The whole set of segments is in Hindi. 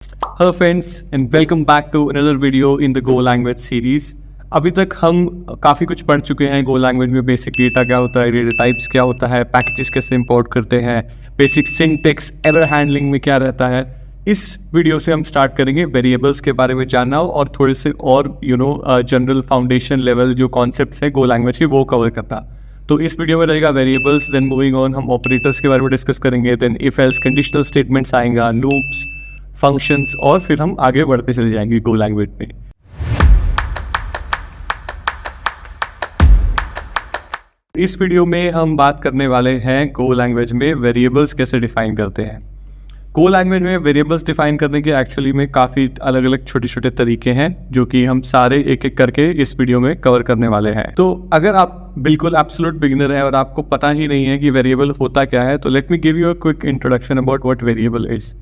Hello friends and welcome back to another video in the Go language series. अभी तक हम काफ़ी कुछ पढ़ चुके हैं Go language में. बेसिक डेटा क्या होता है, डेटा टाइप्स क्या होता है, पैकेजेस कैसे इंपोर्ट करते हैं, बेसिक सिंटेक्स, एरर हैंडलिंग में क्या रहता है. इस वीडियो से हम स्टार्ट करेंगे वेरिएबल्स के बारे में जानना और थोड़े से और जनरल फाउंडेशन लेवल जो कॉन्सेप्ट्स हैं Go लैंग्वेज के वो कवर करना. तो इस वीडियो में रहेगा वेरिएबल्स, देन मूविंग ऑन हम ऑपरेटर्स के बारे में डिस्कस करेंगे, then if else conditional statements आएगा, लूप्स, फंक्शंस और फिर हम आगे बढ़ते चले जाएंगे Go लैंग्वेज में. इस वीडियो में हम बात करने वाले हैं Go लैंग्वेज में वेरिएबल्स कैसे डिफाइन करते हैं. Go लैंग्वेज में वेरिएबल्स डिफाइन करने के एक्चुअली में काफ़ी अलग अलग छोटे छोटे तरीके हैं जो कि हम सारे एक एक करके इस वीडियो में कवर करने वाले हैं. तो अगर आप बिल्कुल एब्सोल्यूट बिगिनर है और आपको पता ही नहीं है कि वेरिएबल होता क्या है, तो let me give you a quick introduction about what variable is.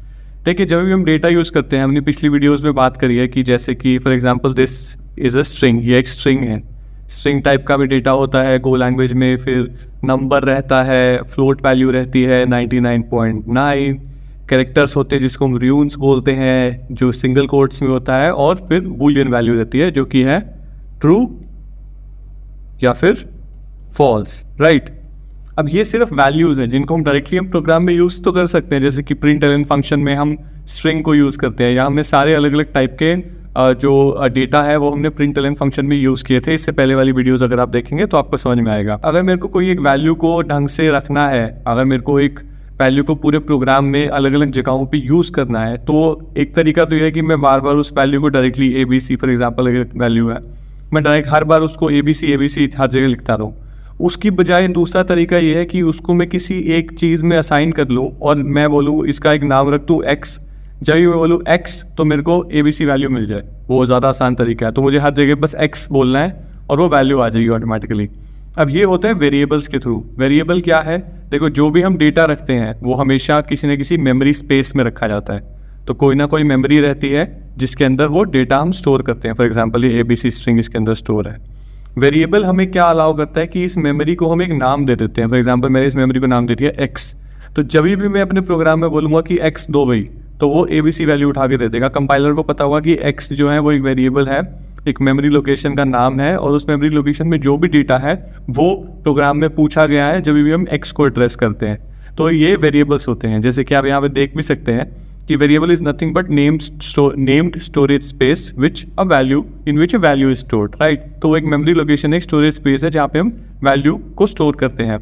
देखिए, जब भी हम डेटा यूज़ करते हैं, हमने पिछली वीडियोस में बात करी है कि जैसे कि for example this is a string, ये एक स्ट्रिंग है. स्ट्रिंग टाइप का भी डेटा होता है Go लैंग्वेज में. फिर नंबर रहता है, फ्लोट वैल्यू रहती है 99.9, कैरेक्टर्स होते हैं जिसको हम र्यून्स बोलते हैं जो सिंगल कोट्स में होता है, और फिर बूलियन वैल्यू रहती है जो कि है ट्रू या फिर फॉल्स, राइट. अब ये सिर्फ वैल्यूज़ हैं जिनको हम डायरेक्टली हम प्रोग्राम में यूज़ तो कर सकते हैं, जैसे कि प्रिंट फंक्शन में हम स्ट्रिंग को यूज़ करते हैं, या हमने सारे अलग अलग टाइप के जो डेटा है वो हमने प्रिंट फंक्शन में यूज़ किए थे. इससे पहले वाली वीडियोस अगर आप देखेंगे तो आपको समझ में आएगा. अगर मेरे को कोई एक वैल्यू को ढंग से रखना है, अगर मेरे को एक वैल्यू को पूरे प्रोग्राम में अलग अलग जगहों पे यूज़ करना है, तो एक तरीका तो यह है कि मैं बार बार उस वैल्यू को डायरेक्टली ABC फॉर एग्जांपल अगर वैल्यू है, मैं डायरेक्ट हर बार उसको ABC हर जगह लिखता रहूँ. उसकी बजाय दूसरा तरीका ये है कि उसको मैं किसी एक चीज़ में असाइन कर लूँ और मैं बोलूँ इसका एक नाम रख दूँ X. जब भी मैं बोलूँ X तो मेरे को ABC वैल्यू मिल जाए. वो ज़्यादा आसान तरीका है. तो मुझे हर जगह बस X बोलना है और वो वैल्यू आ जाएगी ऑटोमेटिकली. अब ये होता है वेरिएबल्स के थ्रू. वेरिएबल क्या है? देखो, जो भी हम डेटा रखते हैं वो हमेशा किसी न किसी मेमोरी स्पेस में रखा जाता है. तो कोई ना कोई मेमोरी रहती है जिसके अंदर वो डेटा हम स्टोर करते हैं. फॉर एग्जांपल ये ABC स्ट्रिंग इसके अंदर स्टोर है. वेरिएबल हमें क्या अलाउ करता है कि इस मेमोरी को हम एक नाम दे देते हैं. फॉर एग्जांपल मैंने इस मेमोरी को नाम दे दिया X. तो जब भी मैं अपने प्रोग्राम में बोलूँगा कि X दो भाई, तो वो ABC वैल्यू उठा के दे देगा. कंपाइलर को पता होगा कि X जो है वो एक वेरिएबल है, एक मेमोरी लोकेशन का नाम है, और उस मेमोरी लोकेशन में जो भी डेटा है वो प्रोग्राम में पूछा गया है जब भी हम X को एड्रेस करते हैं. तो ये वेरिएबल्स होते हैं. जैसे कि आप यहाँ पे देख भी सकते हैं कि variable is nothing but named storage space which a value in which a value is stored, right. तो एक मेमोरी लोकेशन एक स्टोरेज स्पेस है जहाँ पे हम वैल्यू को स्टोर करते हैं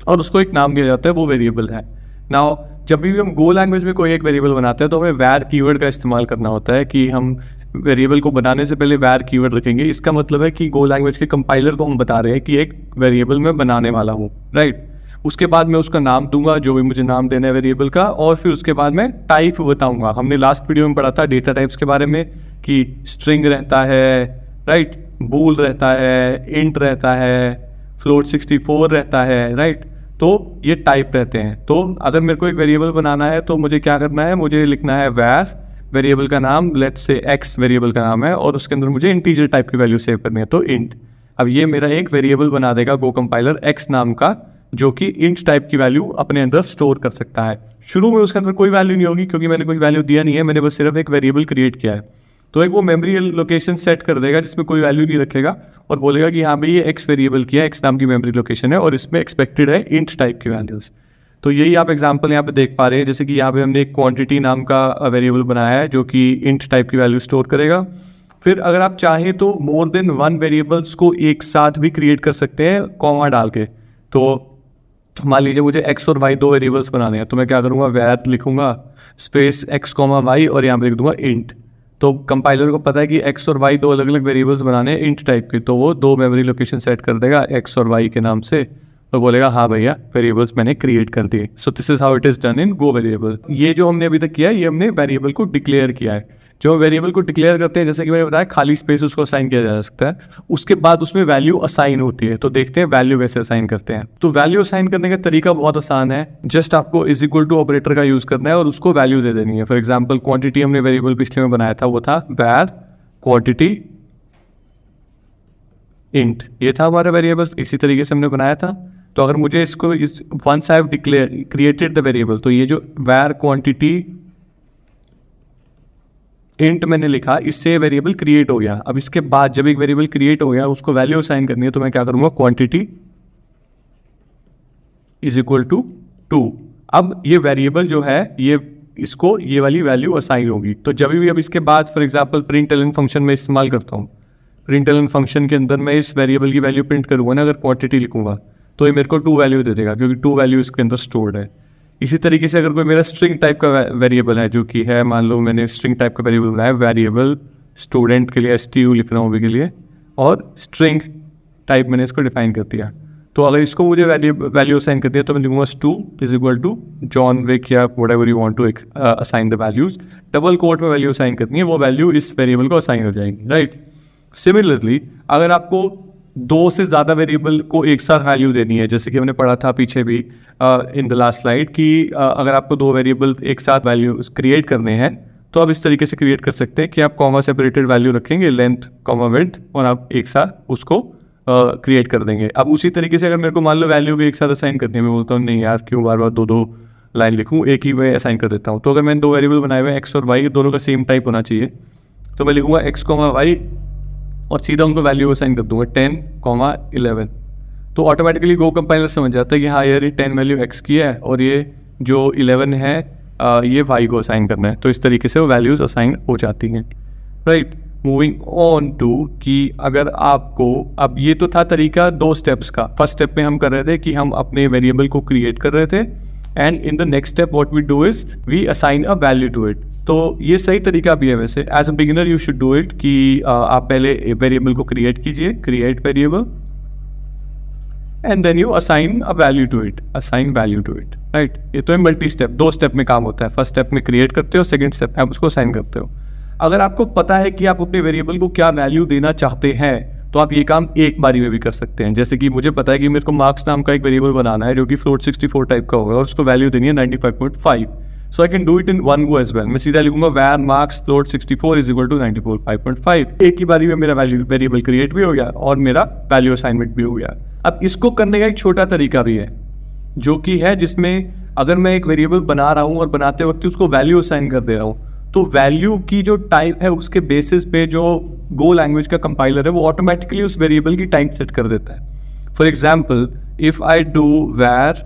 और उसको एक नाम दिया जाता है, वो वेरिएबल है. नाउ जब भी हम Go लैंग्वेज में कोई एक वेरिएबल बनाते हैं तो हमें var कीवर्ड का इस्तेमाल करना होता है कि हम वेरिएबल को बनाने से पहले var कीवर्ड रखेंगे. इसका मतलब है कि Go लैंग्वेज के कंपाइलर को हम बता रहे हैं कि एक वेरिएबल मैं बनाने वाला हूँ, राइट. उसके बाद मैं उसका नाम दूंगा, जो भी मुझे नाम देना है वेरिएबल का, और फिर उसके बाद मैं टाइप बताऊंगा. हमने लास्ट वीडियो में पढ़ा था डेटा टाइप्स के बारे में कि स्ट्रिंग रहता है, राइट, बूल रहता है, इंट रहता है, फ्लोट 64 रहता है, राइट. तो ये टाइप रहते हैं. तो अगर मेरे को एक वेरिएबल बनाना है तो मुझे क्या करना है, मुझे लिखना है var, वेरिएबल का नाम लेट्स से X वेरिएबल का नाम है, और उसके अंदर मुझे इंटीजर टाइप की वैल्यू सेव करनी है, तो int. अब ये मेरा एक वेरिएबल बना देगा Go कंपाइलर X नाम का, जो कि int टाइप की वैल्यू अपने अंदर स्टोर कर सकता है. शुरू में उसके अंदर कोई वैल्यू नहीं होगी क्योंकि मैंने कोई वैल्यू दिया नहीं है, मैंने बस सिर्फ एक वेरिएबल क्रिएट किया है. तो एक वो मेमोरी लोकेशन सेट कर देगा जिसमें कोई वैल्यू नहीं रखेगा और बोलेगा कि हाँ भाई ये X वेरिएबल किया है, X नाम की मेमोरी लोकेशन है और इसमें एक्सपेक्टेड है int टाइप की वैल्यूज़. तो यही आप एग्जांपल यहाँ पे देख पा रहे हैं. जैसे कि यहाँ पे हमने एक क्वांटिटी नाम का वेरिएबल बनाया है जो कि int टाइप की वैल्यू स्टोर करेगा. फिर अगर आप चाहें तो मोर देन वन वेरिएबल्स को एक साथ भी क्रिएट कर सकते हैं कॉमा डाल के. तो मान लीजिए मुझे X और Y दो वेरिएबल्स बनाने हैं, तो मैं क्या करूँगा, var लिखूंगा स्पेस X, Y और यहाँ पे लिख दूंगा int. तो कंपाइलर को पता है कि X और Y दो अलग अलग वेरिएबल्स बनाने हैं int टाइप के, तो वो दो मेमोरी लोकेशन सेट कर देगा X और Y के नाम से और बोलेगा हाँ भैया वेरिएबल्स मैंने क्रिएट कर दिए. सो this is how it is done in Go variable. ये जो हमने अभी तक किया है ये हमने वेरिएबल को डिक्लेयर किया है. जो वेरिएबल को डिक्लेयर करते हैं, जैसे कि मैंने बताया, खाली स्पेस उसको असाइन किया जा सकता है, उसके बाद उसमें वैल्यू असाइन होती है. तो देखते हैं वैल्यू कैसे असाइन करते हैं. तो वैल्यू असाइन करने का तरीका बहुत आसान है. जस्ट आपको इज इक्वल टू ऑपरेटर का यूज करना है और उसको वैल्यू दे देनी है. फॉर एग्जाम्पल क्वांटिटी हमने वेरिएबल पिछले में बनाया था, वो था var क्वांटिटी int. ये था हमारा वेरिएबल, इसी तरीके से हमने बनाया था. तो अगर मुझे इसको once I have declare created the variable, तो ये जो var क्वांटिटी इंट मैंने लिखा, इससे वेरिएबल क्रिएट हो गया। अब इसके बाद जब एक वेरिएबल क्रिएट हो गया, उसको वैल्यू असाइन करनी है, तो मैं क्या करूंगा, क्वांटिटी इज इक्वल टू 2। अब ये वेरिएबल जो है ये इसको ये वाली वैल्यू असाइन होगी। तो जब भी अब इसके बाद फॉर एग्जांपल प्रिंटलन फंक्शन में इस्तेमाल करता हूँ, प्रिंटलन फंक्शन के अंदर मैं इस वेरिएबल की वैल्यू प्रिंट करूंगा ना, अगर क्वांटिटी लिखूंगा तो ये मेरे को 2 वैल्यू दे देगा, क्योंकि 2 वैल्यू इसके अंदर स्टोर्ड है। इसी तरीके से अगर कोई मेरा स्ट्रिंग टाइप का वेरिएबल है, जो कि है, मान लो मैंने स्ट्रिंग टाइप का वेरिएबल बनाया, वेरिएबल स्टूडेंट के लिए STU लिख रहा हूँ अभी के लिए, और स्ट्रिंग टाइप मैंने इसको डिफाइन कर दिया। तो अगर इसको मुझे वैल्यू असाइन कर दिया तो मैं लिखूंगा stu is equal to John Wick या whatever you want to assign the values. Double quote में वैल्यू असाइन करनी है, वो वैल्यू इस वेरिएबल को असाइन हो जाएगी, राइट। सिमिलरली अगर आपको 2 से ज़्यादा वेरिएबल को एक साथ वैल्यू देनी है, जैसे कि हमने पढ़ा था पीछे भी इन द लास्ट स्लाइड कि अगर आपको 2 वेरिएबल एक साथ वैल्यू क्रिएट करने हैं, तो आप इस तरीके से क्रिएट कर सकते हैं कि आप कॉमा सेपरेटेड वैल्यू रखेंगे, लेंथ कॉमा विड्थ, और आप एक साथ उसको क्रिएट कर देंगे। अब उसी तरीके से अगर मेरे को मान लो वैल्यू भी एक साथ असाइन करनी है, मैं बोलता हूँ नहीं यार क्यों बार बार 2 लाइन लिखूँ, एक ही मैं असाइन कर देता हूँ। तो अगर मैंने 2 वेरिएबल बनाए हुए एक्स और वाई, दोनों का सेम टाइप होना चाहिए, तो मैं लिखूंगा एक्स कॉमा वाई और सीधा उनको वैल्यू असाइन कर दूंगा 10,11। तो ऑटोमेटिकली गो कंपाइलर समझ जाता है कि हाँ यार ये 10 वैल्यू एक्स की है और ये जो 11 है ये वाई को असाइन करना है। तो इस तरीके से वो वैल्यूज असाइन हो जाती हैं, राइट। मूविंग ऑन टू कि अगर आपको, अब ये तो था तरीका 2 स्टेप्स का। फर्स्ट स्टेप में हम कर रहे थे कि हम अपने वेरिएबल को क्रिएट कर रहे थे, and in the next step what we do is we assign a value to it. तो ये सही तरीका भी है वैसे, as a beginner you should do it कि आप पहले वेरिएबल को क्रिएट कीजिए, create variable, and then you assign a value to it, assign value to it, right. ये तो है मल्टी स्टेप, 2 स्टेप में काम होता है। फर्स्ट स्टेप में क्रिएट करते हो, सेकंड स्टेप में आप उसको असाइन करते हो। अगर आपको पता है कि आप अपने वेरिएबल को क्या वैल्यू देना चाहते हैं, तो आप ये काम एक बारी में भी कर सकते हैं। जैसे कि मुझे पता है कि मेरे को मार्क्स नाम का एक वेरिएबल बनाना है जो कि फ्लोट 64 टाइप का होगा और उसको वैल्यू देनी है 95.5। So I can do it in one go as well. मैं सीधा लिखूंगा var marks float 64 is equal to 94.5। एक ही बारी में मेरा वेरिएबल क्रिएट भी हो गया और मेरा वैल्यू असाइनमेंट भी हो गया। अब इसको करने का एक छोटा तरीका भी है, जो कि है जिसमें अगर मैं एक वेरिएबल बना रहा हूँ और बनाते वक्त उसको वैल्यू असाइन कर दे रहा हूँ, तो वैल्यू की जो टाइप है उसके बेसिस पे जो गो लैंग्वेज का कंपाइलर है वो ऑटोमेटिकली उस वेरिएबल की टाइप सेट कर देता है। For example if I do वैर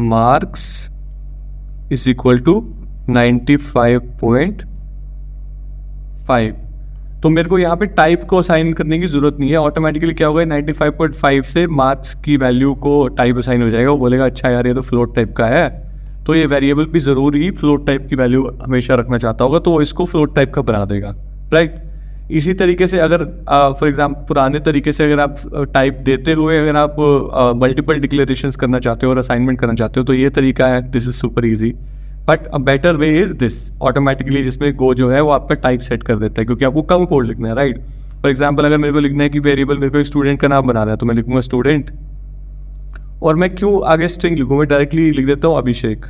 मार्क्स इज इक्वल टू 95.5, तो मेरे को यहाँ पे टाइप को असाइन करने की जरूरत नहीं है। ऑटोमेटिकली क्या होगा, 95.5 से मार्क्स की वैल्यू को टाइप असाइन हो जाएगा। वो बोलेगा अच्छा यार ये तो फ्लोट टाइप का है, तो ये वेरिएबल भी जरूरी फ्लोट टाइप की वैल्यू हमेशा रखना चाहता होगा, तो वो इसको फ्लोट टाइप का बना देगा, राइट। इसी तरीके से अगर फॉर एग्जाम्पल पुराने तरीके से अगर आप टाइप देते हुए अगर आप मल्टीपल डिक्लेरेशंस करना चाहते हो और असाइनमेंट करना चाहते हो, तो ये तरीका है, this is super easy. But a better way is this, automatically जिसमें गो जो है वो आपका टाइप सेट कर देता है, क्योंकि आपको कम कोड लिखना है, राइट। फॉर एग्जाम्पल अगर मेरे को लिखना है कि वेरिएबल मेरे को एक स्टूडेंट का नाम बनाना है, तो मैं लिखूंगा स्टूडेंट, और मैं क्यों आगे स्ट्रिंग लिखूँ, मैं डायरेक्टली लिख देता हूँ अभिषेक।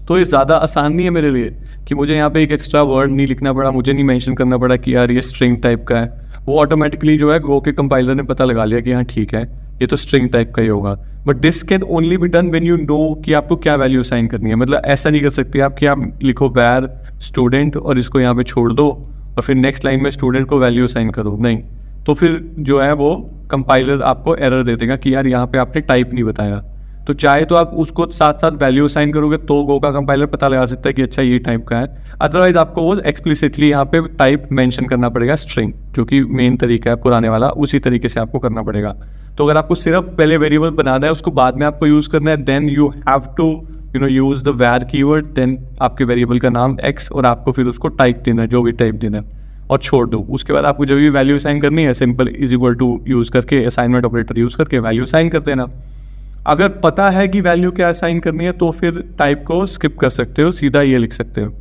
तो ये ज़्यादा आसान नहीं है मेरे लिए कि मुझे यहाँ पे एक एक्स्ट्रा वर्ड नहीं लिखना पड़ा, मुझे नहीं मेंशन करना पड़ा कि यार ये स्ट्रिंग टाइप का है। वो ऑटोमेटिकली जो है गो के कंपाइलर ने पता लगा लिया कि हाँ ठीक है ये तो स्ट्रिंग टाइप का ही होगा। But this can only be done when you know कि आपको क्या वैल्यू असाइन करनी है। मतलब ऐसा नहीं कर सकते आप कि आप लिखो वैर स्टूडेंट और इसको यहाँ पे छोड़ दो और फिर नेक्स्ट लाइन में स्टूडेंट को वैल्यू असाइन करो, नहीं। तो फिर जो है वो कंपाइलर आपको एरर दे देगा कि यार यहाँ पे आपने टाइप नहीं बताया। तो चाहे तो आप उसको साथ साथ वैल्यू असाइन करोगे तो गो का कंपाइलर पता लगा सकता है कि अच्छा ये टाइप का है। अदरवाइज आपको वो एक्सप्लिसिटली यहाँ पे टाइप मेंशन करना पड़ेगा स्ट्रिंग, जो कि मेन तरीका है पुराने वाला, उसी तरीके से आपको करना पड़ेगा। तो अगर आपको सिर्फ पहले वेरिएबल बनाना है उसको बाद में आपको यूज करना है, then you have to use the var keyword, then आपके वेरिएबल का नाम एक्स और आपको फिर उसको टाइप देना है, जो भी टाइप देना है, और छोड़ दो। उसके बाद आपको जब भी वैल्यू असाइन करनी है simple is equal to use करके असाइनमेंट ऑपरेटर यूज करके वैल्यू असाइन कर देना। अगर पता है कि वैल्यू क्या असाइन करनी है तो फिर टाइप को स्किप कर सकते हो, सीधा ये लिख सकते हो,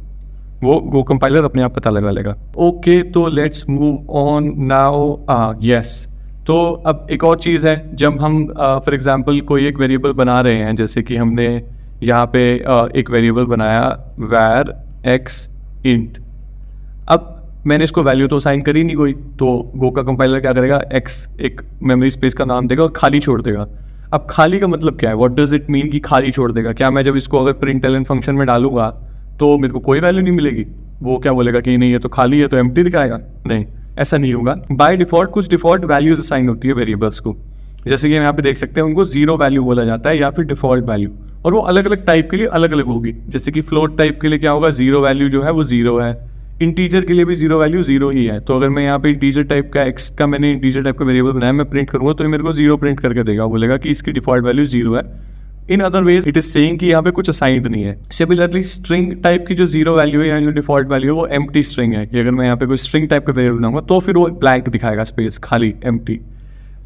वो गो कंपाइलर अपने आप पता लगा लेगा। ओके, तो let's move on now. Yes, तो अब एक और चीज़ है, जब हम फॉर एग्जांपल कोई एक वेरिएबल बना रहे हैं, जैसे कि हमने यहाँ पे एक वेरिएबल बनाया वैर एक्स इंट। अब मैंने इसको वैल्यू तो असाइन करी नहीं कोई, तो गो का कंपाइलर क्या करेगा, एक्स एक मेमोरी स्पेस का नाम देगा और खाली छोड़ देगा। अब खाली का मतलब क्या है, व्हाट डज इट मीन कि खाली छोड़ देगा? क्या मैं जब इसको अगर प्रिंटलन फंक्शन में डालूंगा तो मेरे को कोई वैल्यू नहीं मिलेगी? वो क्या बोलेगा कि नहीं ये तो खाली है तो एम्प्टी दिखाएगा? नहीं, ऐसा नहीं होगा। बाय डिफॉल्ट कुछ डिफॉल्ट वैल्यूज असाइन होती है वेरिएबल्स को, जैसे कि हम यहाँ पे देख सकते हैं उनको जीरो वैल्यू बोला जाता है या फिर डिफॉल्ट वैल्यू, और वो अलग अलग टाइप के लिए अलग अलग होगी। जैसे कि फ्लोट टाइप के लिए क्या होगा, जीरो वैल्यू जो है वो जीरो है, इंटीजर के लिए भी जीरो वैल्यू जीरो ही है। तो अगर मैं यहाँ पे इंटीजर टाइप का एक्स का मैंने इंटीजर टाइप का वेरिएबल बनाया, मैं प्रिंट करूँगा तो ये मेरे को जीरो प्रिंट करके देगा, बोलेगा कि इसकी डिफॉल्ट वैल्यू जीरो है। In other ways it is saying कि यहाँ पे कुछ असाइंड नहीं है। सिमिलरली स्ट्रिंग टाइप की जो जीरो वैल्यू है या जो डिफॉल्ट वैल्यू है वो एम्प्टी स्ट्रिंग है, कि अगर मैं यहाँ पे कोई स्ट्रिंग टाइप का वेरिएबल बनाऊंगा तो फिर वो ब्लैंक दिखाएगा, स्पेस खाली एम्प्टी।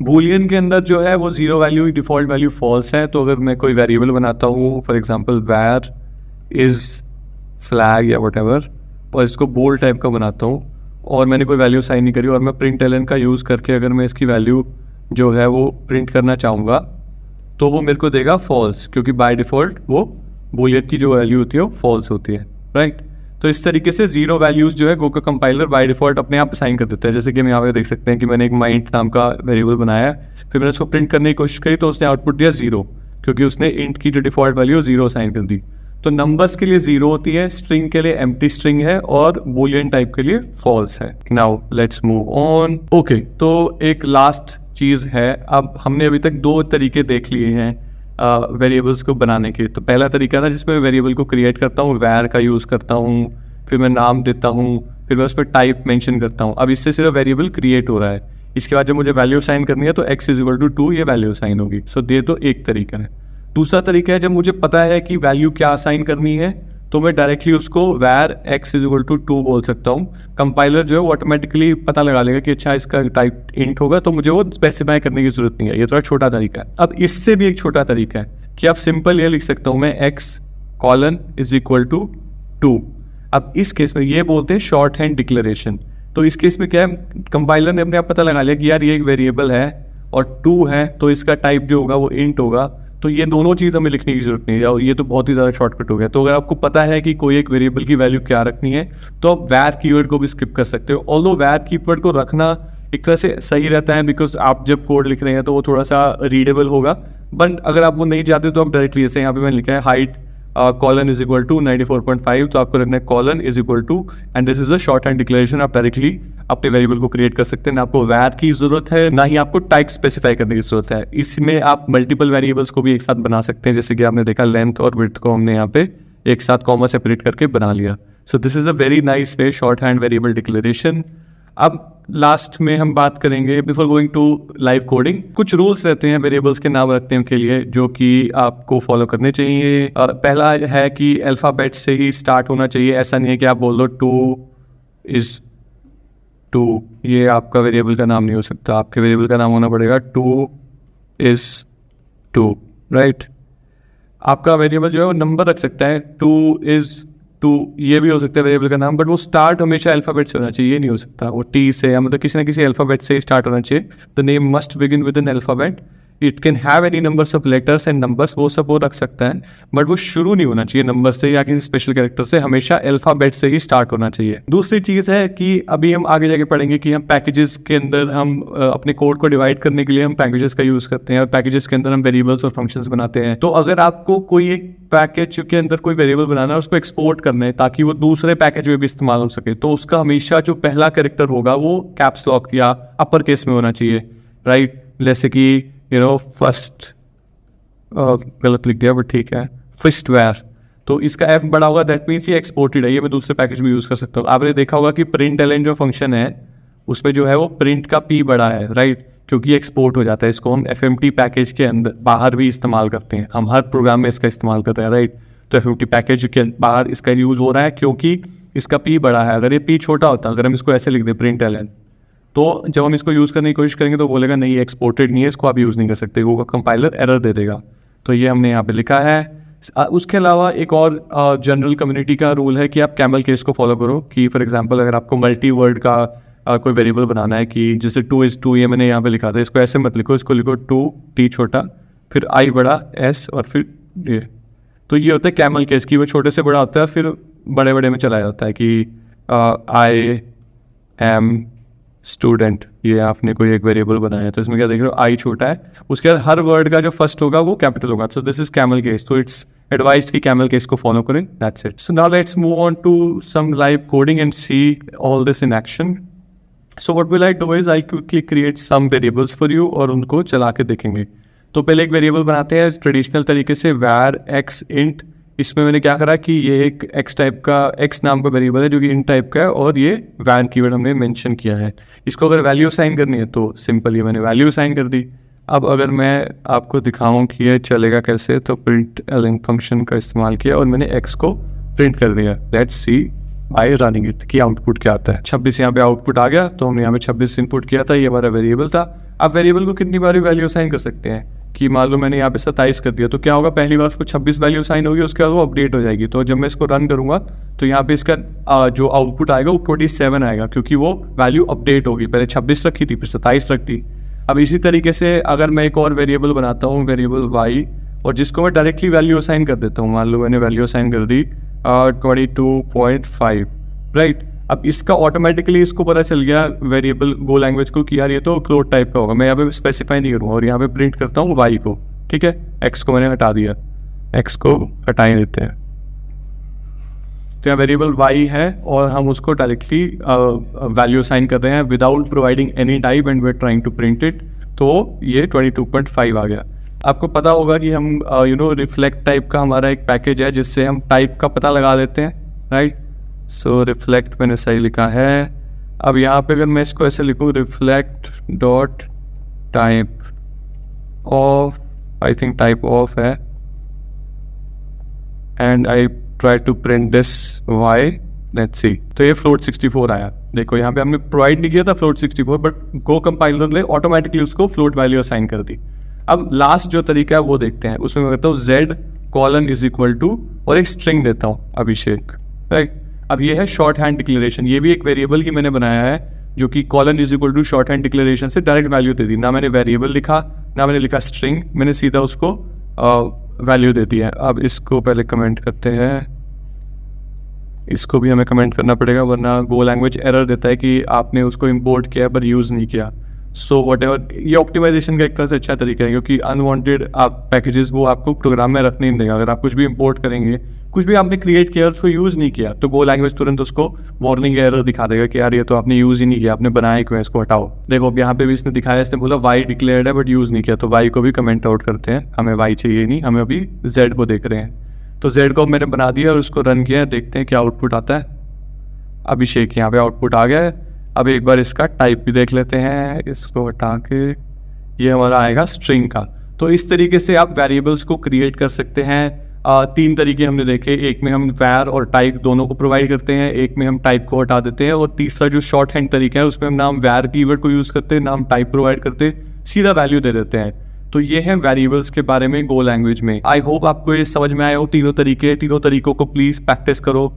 बूलियन के अंदर जो है वो zero value default value false है। तो अगर मैं कोई वेरिएबल बनाता हूँ for example var is flag या वटेवर, और इसको बोल्ड टाइप का बनाता हूँ और मैंने कोई वैल्यू साइन नहीं करी और मैं प्रिंट एलन का यूज़ करके अगर मैं इसकी वैल्यू जो है वो प्रिंट करना चाहूँगा तो वो मेरे को देगा फॉल्स, क्योंकि बाय डिफ़ॉल्ट वो बूलियन की जो वैल्यू होती है वो फॉल्स होती है, राइट। तो इस तरीके से जीरो वैल्यूज़ जो है गो का कंपाइलर बाय डिफ़ॉल्ट अपने आप असाइन कर देता है। जैसे कि हम यहाँ पे देख सकते हैं कि मैंने एक माइंट नाम का वेरिएबल बनाया, फिर मैंने उसको प्रिंट करने की कोशिश करी तो उसने आउटपुट दिया जीरो, क्योंकि उसने इंट की जो डिफ़ॉल्ट वैल्यू जीरो असाइन कर दी। तो नंबर्स के लिए जीरो होती है, स्ट्रिंग के लिए एम्प्टी स्ट्रिंग है और बूलियन टाइप के लिए फॉल्स है। Now let's move on. Okay, तो एक लास्ट चीज़ है, अब हमने अभी तक दो तरीके देख लिए हैं वेरिएबल्स को बनाने के। तो पहला तरीका था जिसमें मैं वेरिएबल को क्रिएट करता हूँ, वैर का यूज़ करता हूँ, फिर मैं नाम देता हूँ, फिर मैं उस पर टाइप मेंशन करता हूँ। अब इससे सिर्फ वेरिएबल क्रिएट हो रहा है, इसके बाद जब मुझे वैल्यू साइन करनी है तो x इज इक्वल टू 2 ये वैल्यू साइन होगी। सो ये तो एक तरीका है। दूसरा तरीका है जब मुझे पता है कि वैल्यू क्या असाइन करनी है तो मैं डायरेक्टली उसको वैर x इज इक्वल टू 2 बोल सकता हूँ। कंपाइलर जो है वो ऑटोमेटिकली पता लगा लेगा कि अच्छा इसका टाइप इंट होगा, तो मुझे वो स्पेसिफाई करने की जरूरत नहीं है। ये थोड़ा छोटा तरीका है। अब इससे भी एक छोटा तरीका है कि आप सिंपल ये लिख सकता हूँ मैं x colon is equal to 2। अब इस केस में ये बोलते हैं शॉर्ट हैंड डिक्लेरेशन। तो इस केस में क्या है, कंपाइलर ने अपने आप पता लगा लिया कि यार ये एक वेरिएबल है और 2 है तो इसका टाइप जो होगा वो इंट होगा, तो ये दोनों चीज़ हमें लिखने की जरूरत नहीं है, और ये तो बहुत ही ज़्यादा शॉर्टकट हो गया। तो अगर आपको पता है कि कोई एक वेरिएबल की वैल्यू क्या रखनी है तो आप वैर कीवर्ड को भी स्किप कर सकते हो। ऑल्दो वैर कीवर्ड को रखना एक तरह से सही रहता है, बिकॉज आप जब कोड लिख रहे हैं तो वो थोड़ा सा रीडेबल होगा। बट अगर आप वो नहीं चाहते तो आप डायरेक्टली जैसे यहाँ पे मैंने लिखा है height colon is equal to 94.5, तो आपको रखना है colon is equal to and this is a shorthand declaration. आप डायरेक्टली अपने वेरिएबल को क्रिएट कर सकते हैं, ना आपको वैर की जरूरत है ना ही आपको टाइप स्पेसिफाई करने की जरूरत है। इसमें आप मल्टीपल वेरिएबल्स को भी एक साथ बना सकते हैं, जैसे कि आपने देखा लेंथ और विड्थ को हमने यहाँ पे एक साथ कॉमा सेपरेट करके बना लिया। So this is a very nice way shorthand variable declaration. अब लास्ट में हम बात करेंगे before going to live coding, कुछ रूल्स रहते हैं वेरिएबल्स के नाम रखने के लिए जो कि आपको फॉलो करने चाहिए। पहला है कि अल्फाबेट से ही स्टार्ट होना चाहिए। ऐसा नहीं है कि आप बोल दो 2 इज 2, ये आपका वेरिएबल का नाम नहीं हो सकता। आपके वेरिएबल का नाम होना पड़ेगा 2 इज 2, राइट। आपका वेरिएबल जो है वो नंबर रख सकता है, 2 इज 2 ये भी हो सकता है वेरिएबल का नाम, बट वो स्टार्ट हमेशा अल्फाबेट से होना चाहिए, ये नहीं हो सकता वो टी से या मतलब किसी ना किसी अल्फाबेट से स्टार्ट होना चाहिए। The name must begin with an alphabet, it can have any numbers of letters and numbers, वो सब वो रख सकता है, बट वो शुरू नहीं होना चाहिए नंबर से या किसी स्पेशल कैरेक्टर से, हमेशा अल्फाबेट से ही स्टार्ट होना चाहिए। दूसरी चीज़ है कि अभी हम आगे जाके पढ़ेंगे कि हम पैकेजेस के अंदर हम अपने कोड को डिवाइड करने के लिए हम पैकेजेस का यूज़ करते हैं और पैकेजेस के अंदर हम वेरिएबल्स और फंक्शंस बनाते हैं। तो अगर आपको कोई एक पैकेज के अंदर कोई वेरिएबल बनाना है उसको एक्सपोर्ट करना है ताकि वो दूसरे पैकेज में भी इस्तेमाल हो सके, तो उसका हमेशा जो पहला कैरेक्टर होगा वो कैप्स लॉक या अपर केस में होना चाहिए, राइट। जैसे कि फर्स्ट, गलत लिख दिया बट ठीक है, फर्स्ट वेयर, तो इसका एफ बड़ा होगा, दैट मीन्स ये एक्सपोर्टेड है, ये मैं दूसरे पैकेज में यूज़ कर सकता हूँ। आपने देखा होगा कि प्रिंट एलन जो फंक्शन है उसमें जो है वो प्रिंट का पी बड़ा है, राइट, क्योंकि एक्सपोर्ट हो जाता है। इसको हम FMT पैकेज के अंदर बाहर भी इस्तेमाल करते हैं, हम हर प्रोग्राम में इसका इस्तेमाल करते हैं, राइट। तो FMT पैकेज के बाहर इसका यूज़ हो रहा है क्योंकि इसका पी बड़ा है। अगर ये पी छोटा होता, अगर हम इसको ऐसे लिख दें प्रिंट एलन, तो जब हम इसको यूज़ करने की कोशिश करेंगे तो बोलेगा नहीं एक्सपोर्टेड नहीं है, इसको आप यूज़ नहीं कर सकते, वो कंपाइलर एरर दे देगा। तो ये हमने यहाँ पे लिखा है। उसके अलावा एक और जनरल कम्युनिटी का रूल है कि आप कैमल केस को फॉलो करो, कि फॉर एग्जांपल अगर आपको मल्टी वर्ड का कोई वेरिएबल बनाना है कि जैसे 2 इज 2, ये मैंने यहाँ पे लिखा था, इसको ऐसे मत लिखो, इसको लिखो 2 टी छोटा फिर आई बड़ा एस और फिर ये। तो ये होता है कैमल केस की, वो छोटे से बड़ा होता है फिर बड़े बड़े में चला जाता है कि आई एम स्टूडेंट, ये आपने कोई एक वेरिएबल बनाया है, तो इसमें क्या देख रहे हो, आई छोटा है, उसके बाद हर वर्ड का जो फर्स्ट होगा वो कैपिटल होगा. So this is camel case, तो इट्स एडवाइज्ड कि कैमल केस को फॉलो करें. That's it. So now let's move on to some live coding and see all this in action. So what will I do is I quickly create some variables for you और उनको चला के देखेंगे. तो पहले एक वेरिएबल बनाते हैं ट्रेडिशनल तरीके से, var x int. इसमें मैंने क्या करा कि ये एक x टाइप का, x नाम का वेरिएबल है जो कि int टाइप का है, और ये var कीवर्ड हमने मेंशन किया है. इसको अगर वैल्यू असाइन करनी है तो सिंपल ये मैंने वैल्यू असाइन कर दी. अब अगर मैं आपको दिखाऊं कि ये चलेगा कैसे, तो प्रिंट ln फंक्शन का इस्तेमाल किया और मैंने x को प्रिंट कर दिया. Let's see bye running it कि आउटपुट क्या आता है. 26 यहाँ पे आउटपुट आ गया, तो हमने यहाँ पे 26 इनपुट किया था, ये हमारा वेरिएबल था. अब वेरिएबल को कितनी बार वैल्यू असाइन कर सकते हैं कि मान लो मैंने यहाँ पे 27 कर दिया, तो क्या होगा, पहली बार उसको 26 वैल्यू असाइन होगी, उसके बाद वो अपडेट हो जाएगी. तो जब मैं इसको रन करूँगा तो यहाँ पे इसका जो आउटपुट आएगा वो 27 आएगा, क्योंकि वो वैल्यू अपडेट होगी. पहले 26 रखी थी, फिर 27 रख दी. अब इसी तरीके से अगर मैं एक और वेरिएबल बनाता हूँ, वेरिएबल y, और जिसको मैं डायरेक्टली वैल्यू असाइन कर देता हूँ. मान लो मैंने वैल्यू असाइन कर दी 22.5, राइट. अब इसका ऑटोमेटिकली इसको पता चल गया वेरिएबल गो लैंग्वेज को कि यार ये तो फ्लोट टाइप का होगा, मैं यहाँ पे स्पेसिफाई नहीं करूँगा, और यहाँ पे प्रिंट करता हूँ y को. ठीक है, x को मैंने हटा दिया, x को हटा ही देते हैं. तो यहाँ वेरिएबल y है और हम उसको डायरेक्टली वैल्यू असाइन कर रहे हैं without providing any type and we are trying to print it. तो ये 22.5 आ गया. आपको पता होगा कि हम रिफ्लेक्ट टाइप का हमारा एक पैकेज है जिससे हम टाइप का पता लगा देते हैं, राइट. सो रिफ्लेक्ट मैंने सही लिखा है. अब यहाँ पे अगर मैं इसको ऐसे लिखूँ, reflect dot type of, I think type of है, and I try to print this y. Let's see, तो ये फ्लोट 64 आया. देखो यहाँ पे हमने प्रोवाइड नहीं किया था फ्लोट 64, बट गो कंपाइलर ने ऑटोमेटिकली उसको फ्लोट वैल्यू असाइन कर दी. अब लास्ट जो तरीका है वो देखते हैं. उसमें मैं कहता हूँ z colon is equal to और एक स्ट्रिंग देता हूँ अभिषेक, राइट. अब ये है शॉर्ट हैंड डिक्लेरेशन. ये भी एक वेरिएबल ही मैंने बनाया है जो कि colon is equal to shorthand declaration से डायरेक्ट वैल्यू दे दी. ना मैंने वेरिएबल लिखा, ना मैंने लिखा स्ट्रिंग, मैंने सीधा उसको वैल्यू दे दी है. अब इसको पहले कमेंट करते हैं, इसको भी हमें कमेंट करना पड़ेगा वरना गो लैंग्वेज एरर देता है कि आपने उसको इंपोर्ट किया पर यूज़ नहीं किया. सो व्हाटएवर, ये ऑप्टिमाइजेशन का एक तरह से अच्छा तरीका है, क्योंकि अनवांटेड आप पैकेजेस वो आपको प्रोग्राम में रखने नहीं देगा. अगर आप कुछ भी इंपोर्ट करेंगे, कुछ भी आपने क्रिएट किया उसको यूज़ नहीं किया, तो गो लैंग्वेज तुरंत उसको वार्निंग एरर दिखा देगा कि यार ये तो आपने यूज़ ही नहीं किया, आपने बनाया क्यों, इसको हटाओ. देखो अब यहाँ पे भी इसने दिखाया, इसने बोला y डिक्लेयर्ड है बट यूज़ नहीं किया, तो y को भी कमेंट आउट करते हैं. हमें y चाहिए नहीं, हमें अभी z को देख रहे हैं. तो z को मैंने बना दिया और उसको रन किया, देखते हैं क्या आउटपुट आता है. अभिषेक यहाँ पे आउटपुट आ गया है. अब एक बार इसका टाइप भी देख लेते हैं, इसको हटा के ये हमारा आएगा स्ट्रिंग का. तो इस तरीके से आप वेरिएबल्स को क्रिएट कर सकते हैं. 3 तरीके हमने देखे, एक में हम var और टाइप दोनों को प्रोवाइड करते हैं, एक में हम टाइप को हटा देते हैं, और तीसरा जो शॉर्ट हैंड तरीका है उसमें हम नाम var कीवर्ड को यूज़ करते हैं, नाम टाइप प्रोवाइड करते, सीधा वैल्यू दे देते हैं. तो ये है वेरिएबल्स के बारे में गो लैंग्वेज में. आई होप आपको ये समझ में आए हो तीनों तरीकों को प्लीज़ प्रैक्टिस करो.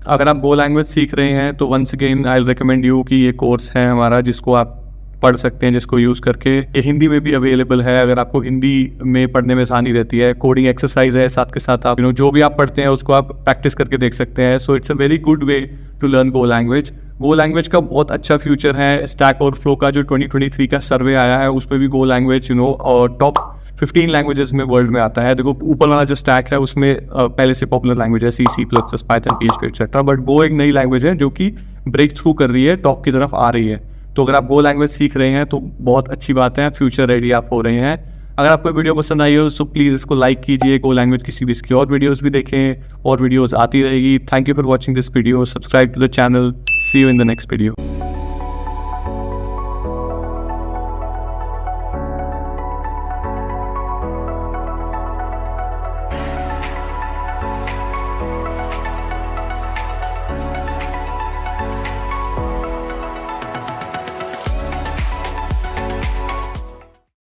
अगर आप गो लैंग्वेज सीख रहे हैं तो once again I recommend you कि ये कोर्स है हमारा जिसको आप पढ़ सकते हैं, जिसको यूज़ करके. ये हिंदी में भी अवेलेबल है, अगर आपको हिंदी में पढ़ने में आसानी रहती है. कोडिंग एक्सरसाइज है, साथ के साथ आप जो भी आप पढ़ते हैं उसको आप प्रैक्टिस करके देख सकते हैं. So it's a very good way to learn Go language. Go language का बहुत अच्छा फ्यूचर है. स्टैक ओवरफ्लो का जो 2023 का सर्वे आया है उसमें भी गो लैंग्वेज और टॉप 15 लैंग्वेजेस में वर्ल्ड में आता है. देखो ऊपर वाला जो स्टैक है उसमें पहले से पॉपुलर लैंग्वेज है C++, Python, PHP etcetera, but go एक नई लैंग्वेज है जो कि ब्रेक थ्रू कर रही है, टॉप की तरफ आ रही है. तो अगर आप गो लैंग्वेज सीख रहे हैं तो बहुत अच्छी बात है, फ्यूचर रेडी आप हो रहे हैं. अगर आपको वीडियो पसंद आई हो तो प्लीज़ इसको लाइक कीजिए. गो लैंग्वेज की सीरीज़ की और वीडियोज़ भी देखें, और वीडियोज़ आती रहेगी. Thank you for watching this video. Subscribe to the channel. See you in the next video.